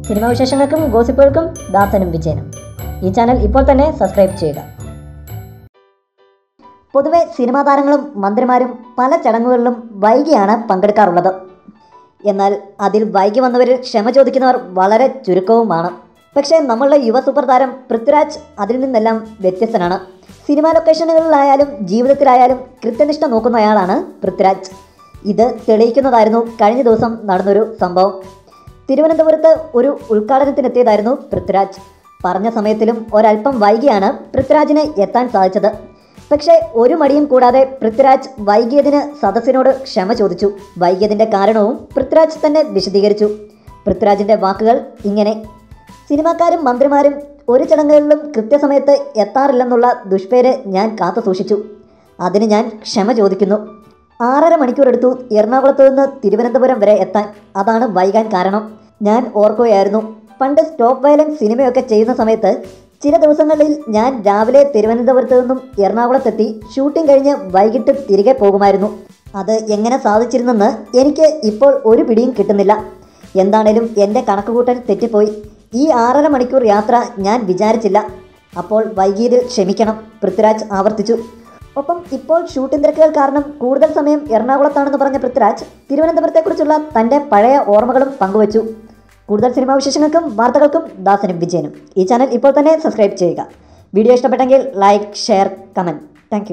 Cinema വിശേഷങ്ങൾക്കും ഗോസിപ്പുകൾക്കും ദാസനും വിജയനും. ഈ channel ഇപ്പോൾ തന്നെ സബ്സ്ക്രൈബ് ചെയ്യുക. പൊതുവെ സിനിമാ താരങ്ങളും മന്ത്രിമാരും പല ചടങ്ങുകളിലും വൈകിയാണ് പങ്കെടുക്കാറുള്ളത്. എന്നാൽ അതിൽ വൈകി വന്നവരിൽ ക്ഷമ ചോദിക്കുന്നവർ വളരെ ചുരുക്കവുമാണ്. പക്ഷേ നമ്മളുടെ യുവ സൂപ്പർ താരം പൃഥ്വിരാജ് അതിൽ നിന്നെല്ലാം വ്യത്യസ്തനാണ്. സിനിമാ ലൊക്കേഷനുകളിലായാലും ജീവിതത്തിലായാലും കൃത്യനിഷ്ഠ നോക്കുന്നയാളാണ് പൃഥ്വിരാജ്. ഇത് തെളിയിക്കുന്നതായിരുന്നു കഴിഞ്ഞ ദിവസം നടന്നൊരു സംഭവം. തിരുവനന്തപുരത്ത് ഒരു ഉദ്ഘാടനത്തിനെത്തിയതായിരുന്നു പൃഥ്വിരാജ്. പറഞ്ഞ സമയത്തിലും ഒരല്പം വൈകിയാണ് പൃഥ്വിരാജിന് എത്താൻ സാധിച്ചത്. പക്ഷേ ഒരു മടിയും കൂടാതെ പൃഥ്വിരാജ് വൈകിയതിന് സദസ്സിനോട് ക്ഷമ ചോദിച്ചു. വൈകിയതിൻ്റെ കാരണവും പൃഥ്വിരാജ് തന്നെ വിശദീകരിച്ചു. പൃഥ്വിരാജിൻ്റെ വാക്കുകൾ ഇങ്ങനെ: സിനിമാക്കാരും മന്ത്രിമാരും ഒരു ചടങ്ങുകളിലും കൃത്യസമയത്ത് എത്താറില്ലെന്നുള്ള ദുഷ്പേര് ഞാൻ കാത്തു സൂക്ഷിച്ചു. അതിന് ഞാൻ ക്ഷമ ചോദിക്കുന്നു. 6.5 മണിക്കൂറെടുത്തു എറണാകുളത്ത് നിന്ന് തിരുവനന്തപുരം വരെ എത്താൻ. അതാണ് വൈകാൻ കാരണം. ഞാൻ ഓർക്കുകയായിരുന്നു, പണ്ട് സ്റ്റോപ്പ് വയലൻസ് സിനിമയൊക്കെ ചെയ്യുന്ന സമയത്ത് ചില ദിവസങ്ങളിൽ ഞാൻ രാവിലെ തിരുവനന്തപുരത്ത് നിന്നും എറണാകുളത്തെത്തി ഷൂട്ടിംഗ് കഴിഞ്ഞ് വൈകിട്ട് തിരികെ പോകുമായിരുന്നു. അത് എങ്ങനെ സാധിച്ചിരുന്നെന്ന് എനിക്ക് ഇപ്പോൾ ഒരു പിടിയും കിട്ടുന്നില്ല. എന്താണേലും എൻ്റെ കണക്കുകൂട്ടൽ തെറ്റിപ്പോയി. ഈ 6.5 മണിക്കൂർ യാത്ര ഞാൻ വിചാരിച്ചില്ല. അപ്പോൾ വൈകിയതിൽ ക്ഷമിക്കണം, പൃഥ്വിരാജ് ആവർത്തിച്ചു. ഒപ്പം ഇപ്പോൾ ഷൂട്ടിംഗ് തിരക്കുകൾ കാരണം കൂടുതൽ സമയം എറണാകുളത്താണെന്ന് പറഞ്ഞ പൃഥ്വിരാജ് തിരുവനന്തപുരത്തെക്കുറിച്ചുള്ള തൻ്റെ പഴയ ഓർമ്മകളും പങ്കുവച്ചു. കൂടുതൽ സിനിമാ വിശേഷങ്ങൾക്കും വാർത്തകൾക്കും ദാസനും വിജയനും. ഈ ചാനൽ ഇപ്പോൾ തന്നെ സബ്സ്ക്രൈബ് ചെയ്യുക. വീഡിയോ ഇഷ്ടപ്പെട്ടെങ്കിൽ ലൈക്ക്, ഷെയർ, കമൻറ്റ്. താങ്ക്